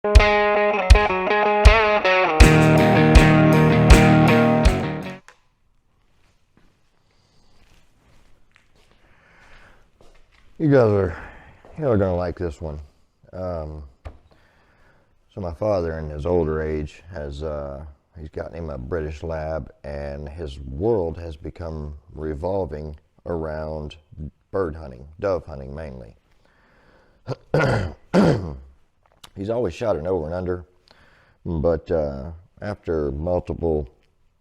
You guys are gonna like this one. So my father, in his older age, he's gotten him a British lab, and his world has become revolving around bird hunting, dove hunting mainly. He's always shot an over and under, but after multiple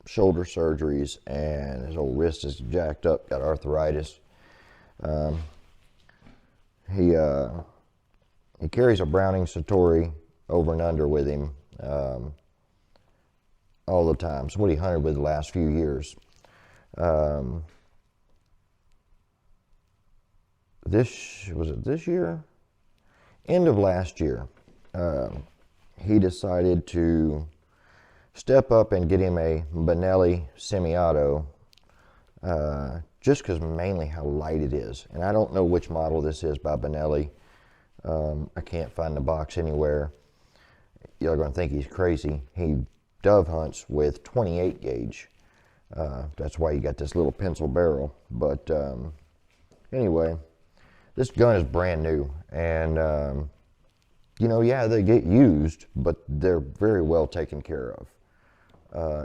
shoulder surgeries and his old wrist is jacked up, got arthritis. He carries a Browning Satori over and under with him all the time. It's what he hunted with the last few years. This year? End of last year, he decided to step up and get him a Benelli semi-auto, just because mainly how light it is. And I don't know which model this is by Benelli. I can't find the box anywhere. You're going to think he's crazy. He dove hunts with 28 gauge. That's why you got this little pencil barrel. But anyway, this gun is brand new. And, yeah, they get used, but they're very well taken care of.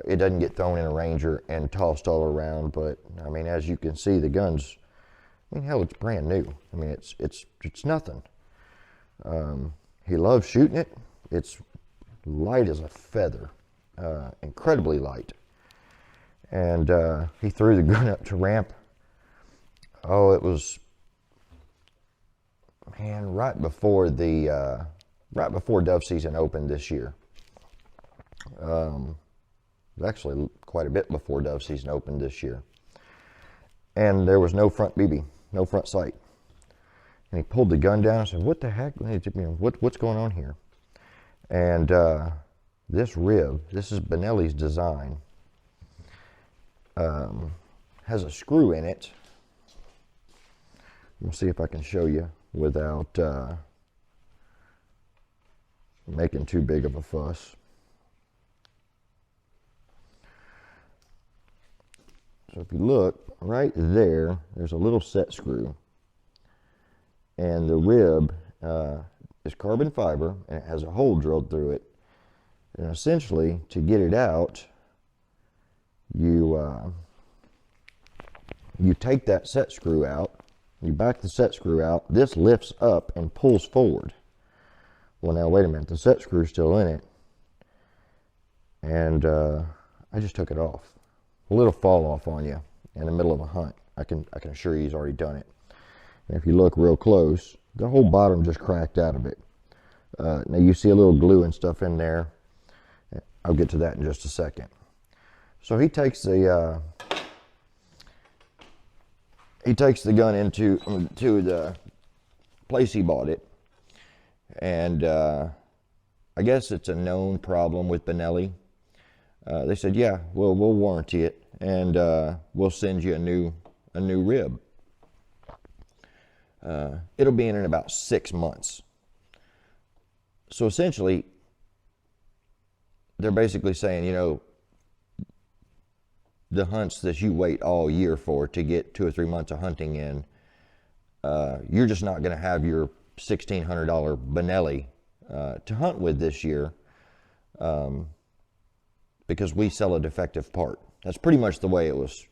It doesn't get thrown in a Ranger and tossed all around, but I mean, as you can see, the gun's, hell, it's brand new. I mean, it's nothing. He loves shooting it. It's light as a feather, incredibly light. And he threw the gun up to ramp. Oh, it was, man, right before dove season opened this year. Actually quite a bit before dove season opened this year. And there was no front BB, no front sight. And he pulled the gun down and said, what the heck? What's going on here? And this rib, this is Benelli's design, has a screw in it. We'll see if I can show you without making too big of a fuss. So if you look right there, there's a little set screw, and the rib is carbon fiber, and it has a hole drilled through it. And essentially, to get it out, you take that set screw out, you back the set screw out, this lifts up and pulls forward. Well, now wait a minute, the set screw's still in it, and I just took it off. Well, it'll fall off on you in the middle of a hunt. I can assure you he's already done it. And if you look real close, the whole bottom just cracked out of it. Now you see a little glue and stuff in there. I'll get to that in just a second. So he takes the gun into the place he bought it, and I guess it's a known problem with Benelli. They said, yeah, we'll warranty it, and we'll send you a new rib. It'll be in about 6 months. So essentially, they're basically saying, the hunts that you wait all year for to get 2 or 3 months of hunting in, you're just not going to have your $1,600 Benelli to hunt with this year. Because we sell a defective part. That's pretty much the way it was,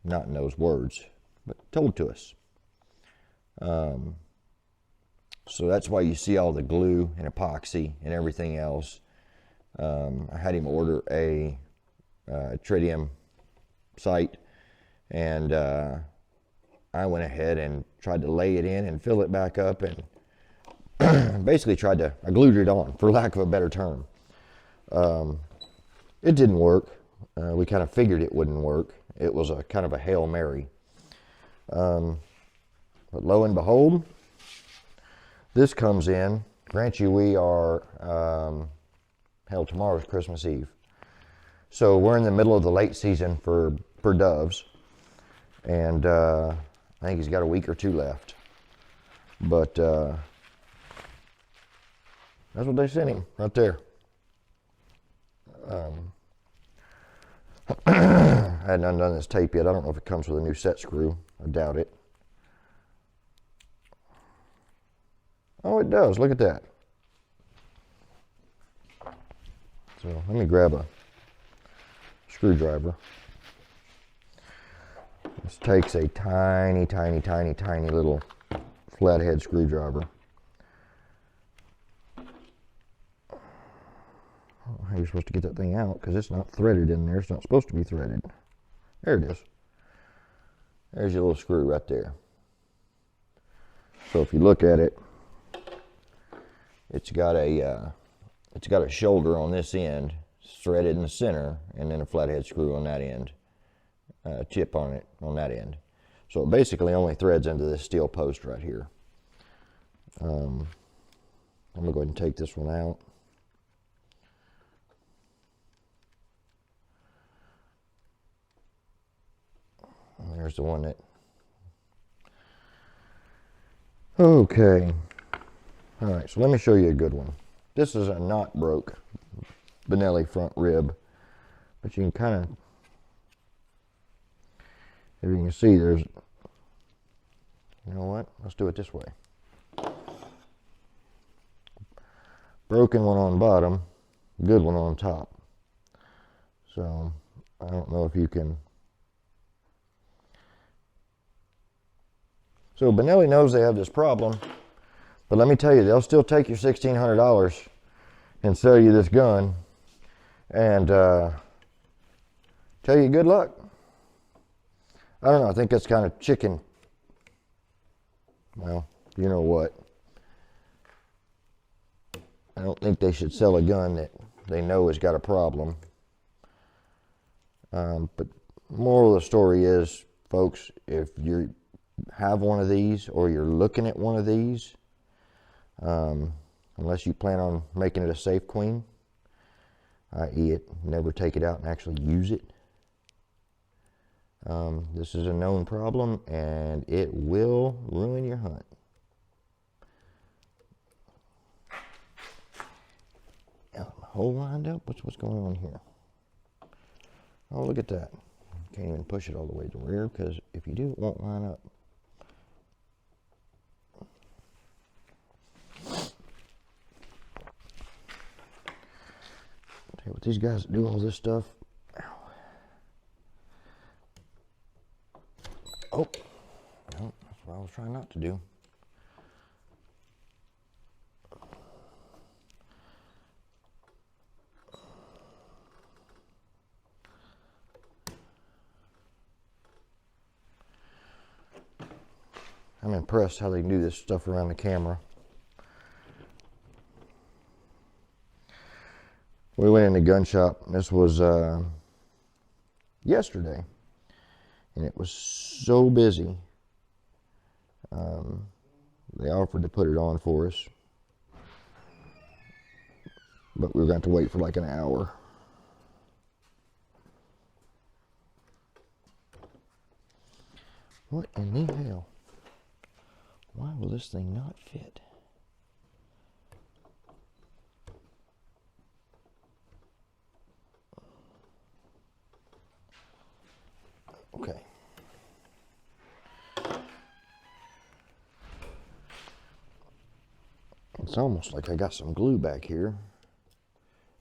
not in those words, but told to us. So that's why you see all the glue and epoxy and everything else. I had him order a tritium sight, and I went ahead and tried to lay it in and fill it back up, and basically I glued it on, for lack of a better term. It didn't work. We kind of figured it wouldn't work. It was a kind of a Hail Mary. But lo and behold, this comes in. Grant you, we are, tomorrow's Christmas Eve. So we're in the middle of the late season for doves. And I think he's got a week or two left. But That's what they sent him, right there. I hadn't undone this tape yet. I don't know if it comes with a new set screw. I doubt it. Oh, it does. Look at that. So let me grab a screwdriver. This takes a tiny, tiny, tiny, tiny little flathead screwdriver. I don't know how you're supposed to get that thing out because it's not threaded in there. It's not supposed to be threaded. There it is. There's your little screw right there. So if you look at it, it's got a shoulder on this end, threaded in the center, and then a flathead screw on that end, chip on it on that end. So it basically only threads into this steel post right here. I'm gonna go ahead and take this one out. And there's the one that. Okay. All right, so let me show you a good one. This is a not broke Benelli front rib, but you can kind of, if you can see, there's, you know what? Let's do it this way. Broken one on bottom, good one on top. So I don't know if you can. So Benelli knows they have this problem, but let me tell you, they'll still take your $1,600 and sell you this gun and tell you good luck. I don't know, I think that's kind of chicken. Well, you know what? I don't think they should sell a gun that they know has got a problem. But moral of the story is, folks, if you have one of these or you're looking at one of these, unless you plan on making it a safe queen, i.e. never take it out and actually use it. This is a known problem and it will ruin your hunt. Hole lined up? What's going on here? Oh, look at that. Can't even push it all the way to the rear because if you do, it won't line up. Tell you what, these guys that do all this stuff. Ow. Oh, no, that's what I was trying not to do. I'm impressed how they can do this stuff around the camera. We went in the gun shop. This was yesterday, and it was so busy. They offered to put it on for us, but we were going to have to wait for like an hour. What in the hell? Why will this thing not fit? Okay. It's almost like I got some glue back here.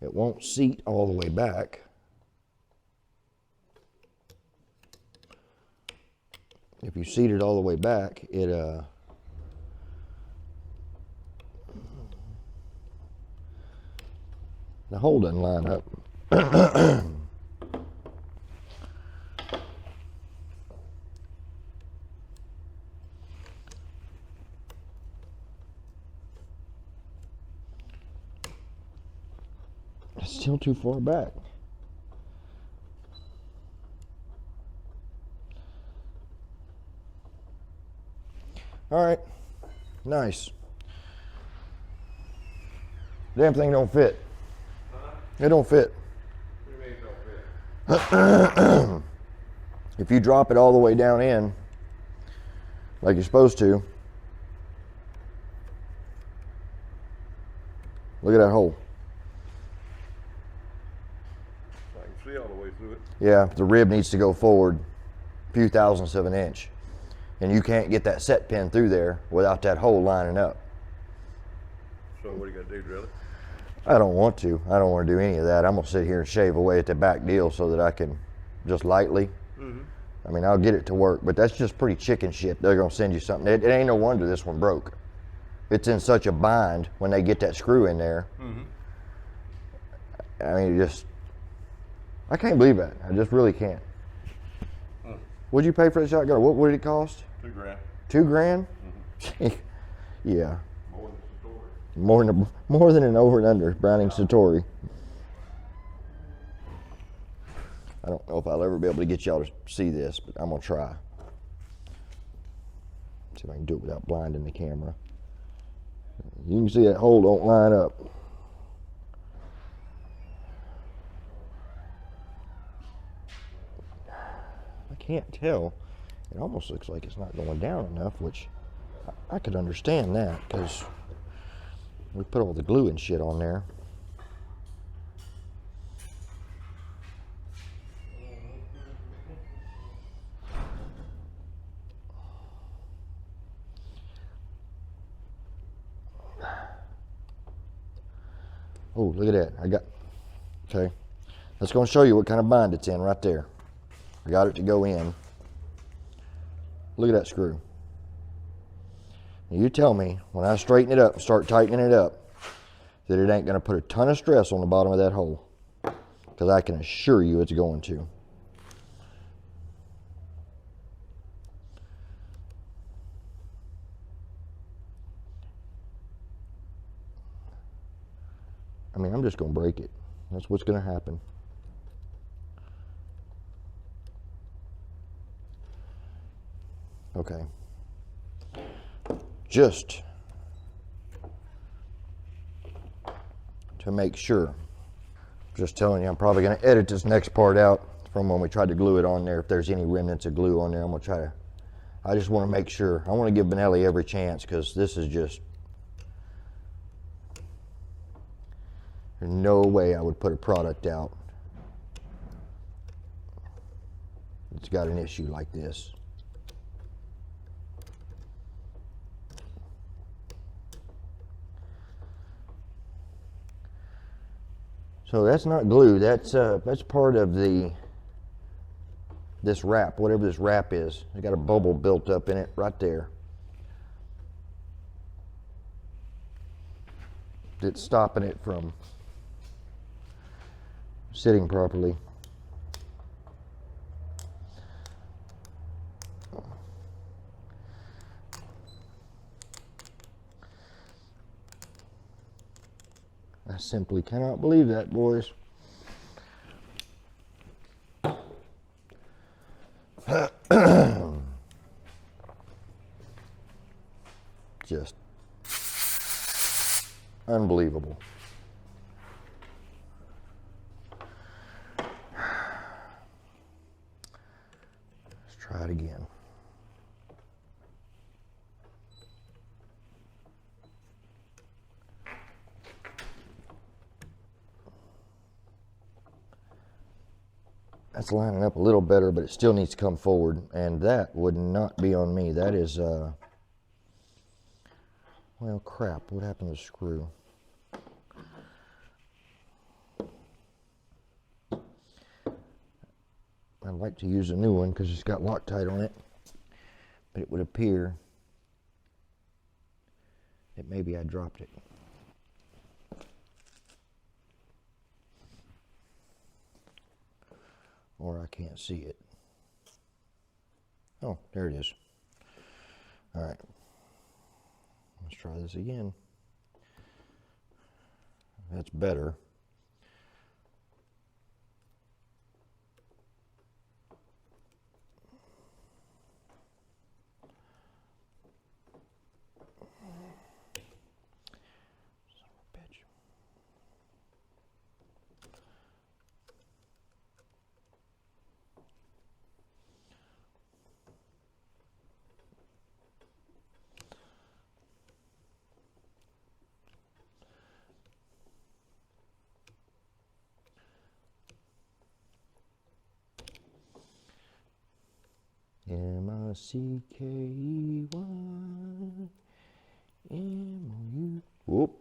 It won't seat all the way back. If you seat it all the way back, the hole doesn't line up. It's still too far back. All right, nice. Damn thing don't fit. It don't fit. What do you mean it don't fit? If you drop it all the way down in, like you're supposed to, Look at that hole. I can see all the way through it. Yeah, the rib needs to go forward a few thousandths of an inch. And you can't get that set pin through there without that hole lining up. So what do you got to do, drill it? I don't want to. I don't want to do any of that. I'm going to sit here and shave away at the back deal so that I can just lightly. I mean, I'll get it to work, but that's just pretty chicken shit. They're going to send you something. It ain't no wonder this one broke. It's in such a bind when they get that screw in there. I mean, I can't believe that. I just really can't. What'd you pay for the shotgun? What did it cost? $2,000. $2,000? Yeah. More than the story. More than an over and under Browning Satori. I don't know if I'll ever be able to get y'all to see this, but I'm gonna try. See if I can do it without blinding the camera. You can see that hole don't line up. I can't tell. It almost looks like it's not going down enough, which I could understand that because we put all the glue and shit on there. Oh, look at that. Okay. That's going to show you what kind of bind it's in right there. I got it to go in. Look at that screw. Now you tell me, when I straighten it up and start tightening it up, that it ain't going to put a ton of stress on the bottom of that hole. Because I can assure you it's going to. I mean, I'm just going to break it. That's what's going to happen. Okay. Just to make sure. Just telling you, I'm probably going to edit this next part out from when we tried to glue it on there. If there's any remnants of glue on there, I'm going to try to. I just want to make sure. I want to give Benelli every chance because this is just. There's no way I would put a product out that's got an issue like this. So that's not glue. That's part of this wrap, whatever this wrap is. It's got a bubble built up in it right there. It's stopping it from sitting properly. I simply cannot believe that, boys. Just unbelievable. Let's try it again. That's lining up a little better, but it still needs to come forward, and that would not be on me. That is, well, crap. What happened to the screw? I'd like to use a new one because it's got Loctite on it, but it would appear that maybe I dropped it. Or I can't see it. Oh, there it is. All right. Let's try this again. That's better. Son of a bitch. C-K-E-Y-M-O-U. Whoop.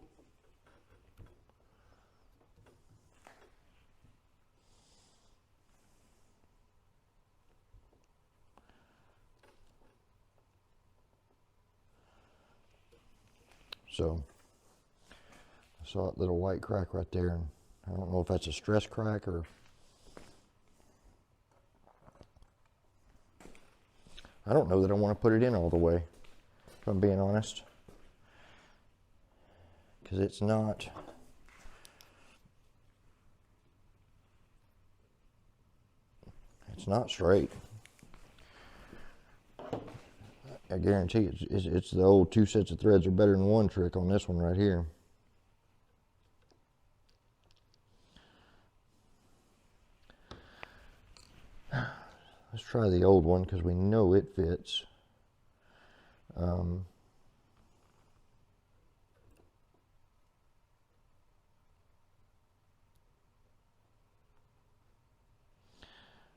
So, I saw that little white crack right there, and I don't know if that's a stress crack or... I don't know that I want to put it in all the way, if I'm being honest. Because it's not... It's not straight. I guarantee it's the old 2 sets of threads are better than 1 trick on this one right here. Let's try the old one because we know it fits.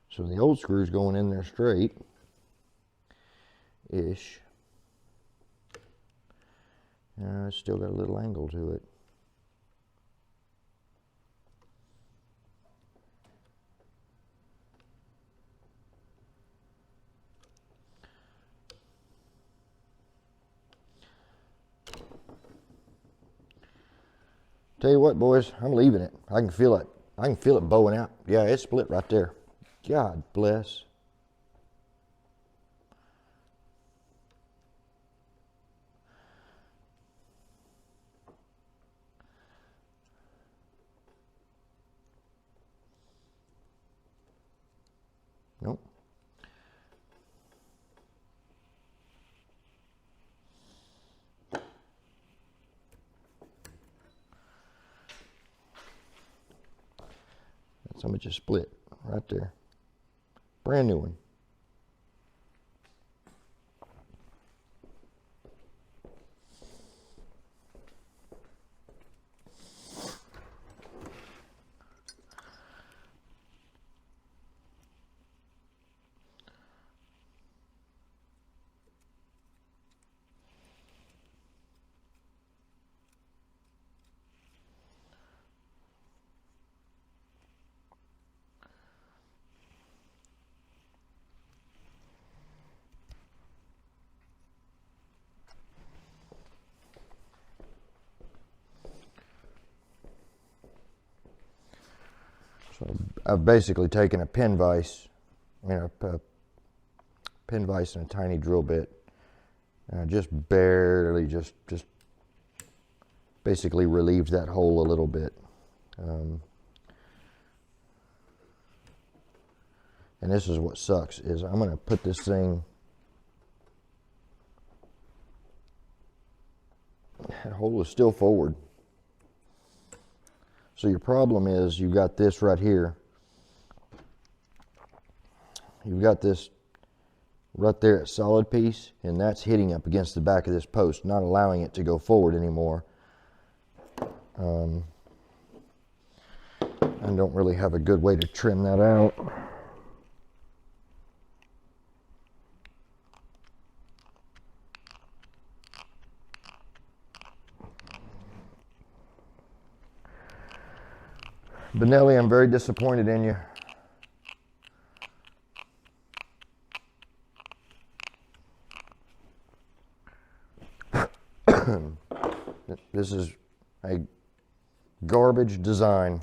So the old screw's going in there straight-ish. It's still got a little angle to it. Tell you what, boys, I'm leaving it. I can feel it. I can feel it bowing out. Yeah, it's split right there. God bless. Nope. That's how much it split right there. Brand new one. So I've basically taken a pin vise, a pin vise and a tiny drill bit, and I just barely, just basically relieved that hole a little bit. And this is what sucks, is I'm going to put this thing, that hole is still forward. So your problem is you've got this right here. You've got this right there at solid piece, and that's hitting up against the back of this post, not allowing it to go forward anymore. I don't really have a good way to trim that out. Benelli, I'm very disappointed in you. This is a garbage design.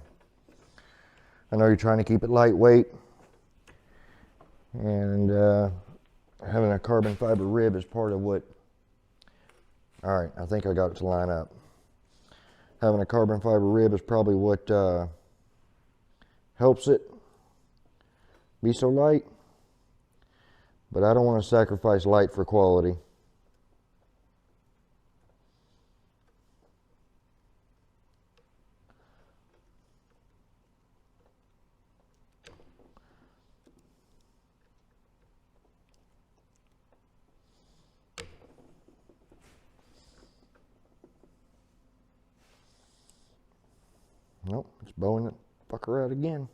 I know you're trying to keep it lightweight, and having a carbon fiber rib is part of what... All right, I think I got it to line up. Having a carbon fiber rib is probably what helps it be so light, but I don't want to sacrifice light for quality. Nope, it's bowing that fucker out again.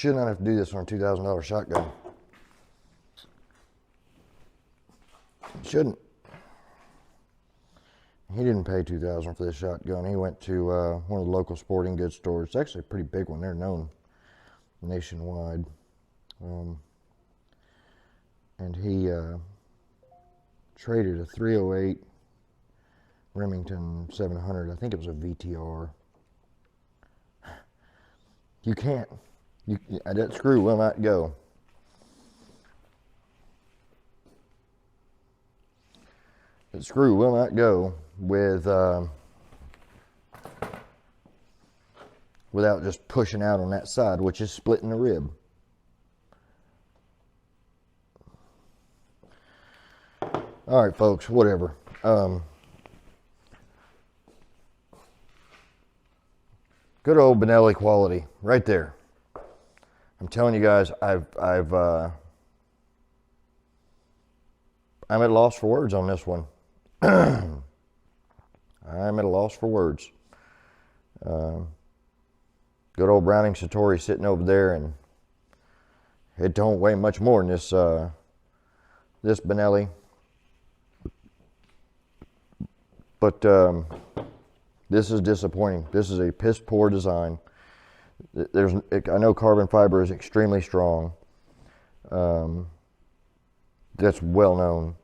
Should not have to do this on a $2,000 shotgun. Shouldn't. He didn't pay $2,000 for this shotgun. He went to one of the local sporting goods stores. It's actually a pretty big one. They're known nationwide. And he traded a 308 Remington 700. I think it was a VTR. You can't. That screw will not go. That screw will not go with without just pushing out on that side, which is splitting the rib. All right, folks, whatever. Good old Benelli quality, right there. I'm telling you guys, I'm at a loss for words on this one. I'm at a loss for words. Good old Browning Satori sitting over there, and it don't weigh much more than this this Benelli. But this is disappointing. This is a piss poor design. I know carbon fiber is extremely strong. That's well known.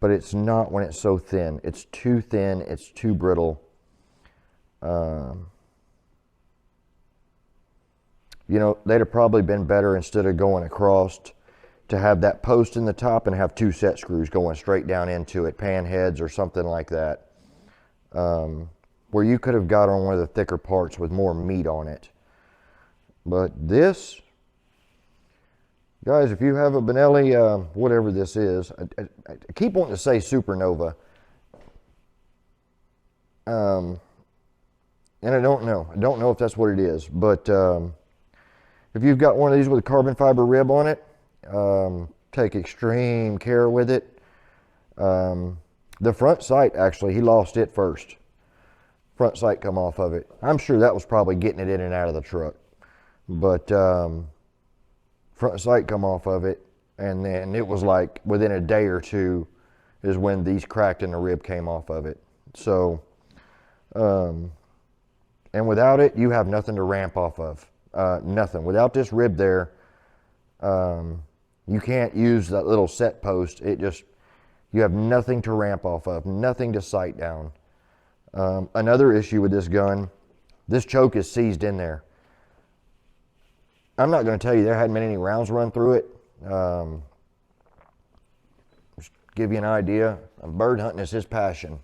But it's not when it's so thin. It's too thin. It's too brittle. You know, they'd have probably been better, instead of going across, to have that post in the top and have two set screws going straight down into it, pan heads or something like that. Where you could have got on one of the thicker parts with more meat on it. But this, guys, if you have a Benelli, whatever this is, I keep wanting to say Supernova. And I don't know. I don't know if that's what it is. But if you've got one of these with a carbon fiber rib on it, take extreme care with it. The front sight, actually, he lost it first. Front sight come off of it. I'm sure that was probably getting it in and out of the truck. But front sight come off of it, and then it was like within a day or two is when these cracked and the rib came off of it. So, and without it, you have nothing to ramp off of. Nothing. Without this rib there, you can't use that little set post. You have nothing to ramp off of, nothing to sight down. Another issue with this gun, this choke is seized in there. I'm not going to tell you there hadn't been any rounds run through it. Just give you an idea, bird hunting is his passion.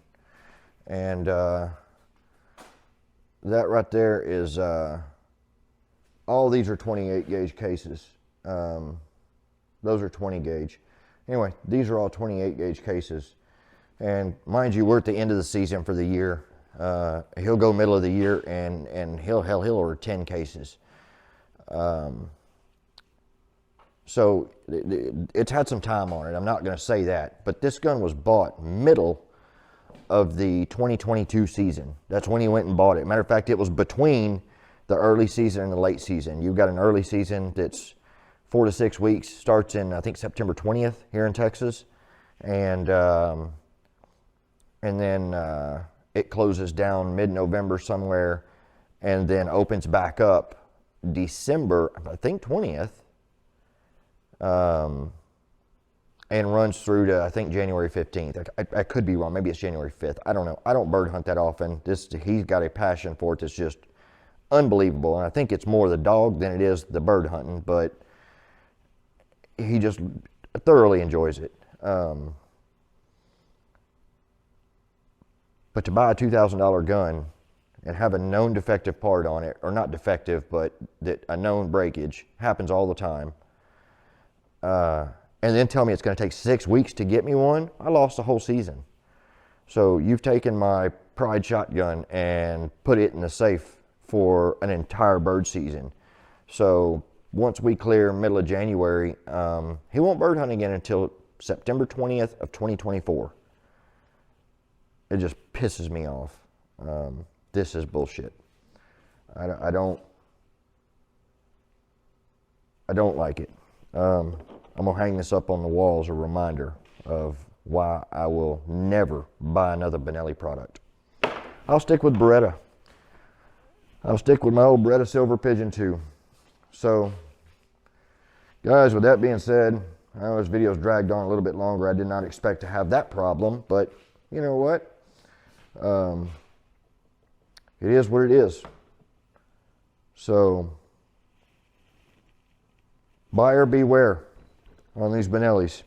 And that right there is, all these are 28 gauge cases. Those are 20 gauge. Anyway, these are all 28 gauge cases. And mind you, we're at the end of the season for the year. He'll go middle of the year, and he'll order 10 cases. So it's had some time on it. I'm not going to say that. But this gun was bought middle of the 2022 season. That's when he went and bought it. Matter of fact, it was between the early season and the late season. You've got an early season that's 4 to 6 weeks, starts in, I think, September 20th here in Texas. And and then it closes down mid-November somewhere, and then opens back up December, I think 20th, and runs through to, I think, January 15th. I could be wrong. Maybe it's January 5th. I don't know. I don't bird hunt that often. He's got a passion for it that's just unbelievable, and I think it's more the dog than it is the bird hunting, but he just thoroughly enjoys it. But to buy a $2,000 gun and have a known defective part on it, or not defective, but that a known breakage, happens all the time, and then tell me it's going to take 6 weeks to get me one, I lost the whole season. So you've taken my Pride shotgun and put it in the safe for an entire bird season. So once we clear middle of January, he won't bird hunt again until September 20th of 2024. It just pisses me off. This is bullshit. I don't like it. I'm gonna hang this up on the wall as a reminder of why I will never buy another Benelli product. I'll stick with Beretta. I'll stick with my old Beretta Silver Pigeon 2. So, guys, with that being said, I know this video's dragged on a little bit longer. I did not expect to have that problem, but you know what? It is what it is. So, buyer beware on these Benellis.